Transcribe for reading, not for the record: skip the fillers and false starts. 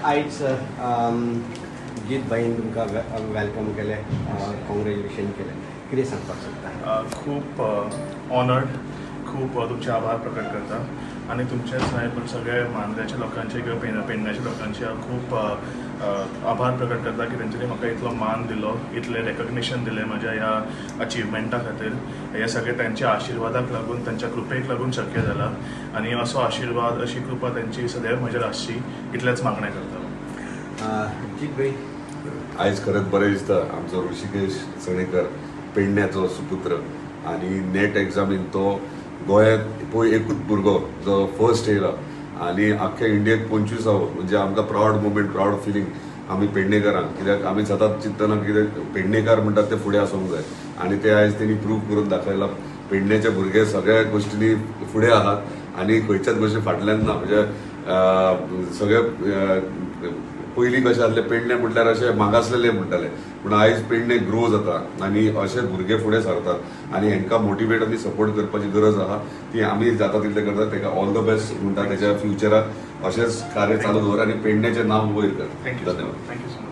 आयज जीत भाईन तुमकां वेलकम केले, कॉंग्रॅच्युलेशन केले, कितें सांगपाक सोदता? खूप ऑनर्ड, खूप तुमचे आभार प्रकट करता आणि तुमचेच न्हय पण सगळे मांद्रेच्या लोकांचे किंवा पेडण्याच्या लोकांचे खूप आभार प्रकट करता की तेंच्यांनी म्हाका इतलो मान दिलो, इतले रेकग्निशन दिलें म्हज्या ह्या अचिवमेंटा खातीर. हे सगळे त्यांच्या आशिर्वादाक लागून, त्यांच्या कृपेक लागून शक्य जाला आणि असो आशिर्वाद, अशी कृपा त्यांची सदैव म्हजेर आसची, इतलेंच मागणें करता. जीत भाई, आयज खरेंच बरें दिसता. आमचो ऋषिकेश चणेकर पेडण्याचो सुपुत्र आणि नेट एग्जामीन तो गोंयांत पळय एकूच भुरगो जो फर्स्ट येयला आणि आख्ख्या इंडियेक 25 म्हणजे आमकां प्रावड मुवमेंट, प्रावड फिलींग आमी पेडणेकरांक, कित्याक आमी सदांच चिंतना कितें पेडणेकार म्हणटात ते फुडें आसूंक जाय आणि ते आयज तेणी प्रूव करून दाखयला. पेडणेचे भुरगे सगळ्या गोश्टींनी फुडें आहात आणि खंयच्याच गोश्टी फाटल्यान ना. म्हणजे सगळे पयलीं कशें आसलें, पेडणे म्हटल्यार अशें मागासलेले म्हणटाले, पूण आयज पेडणे ग्रो जाता आनी अशे भुरगे फुडें सरतात आणि हांकां मोटिवेट आनी सपोर्ट करपाची गरज आहा. ती आमी जाता तितलें करतात. ताका ऑल द बेस्ट म्हणटा तेच्या फ्युचराक अशेंच कार्य चालू दवर आणि पेडण्याचें नांव वयर कर. थँक्यू धन्यवाद. Thank you so much.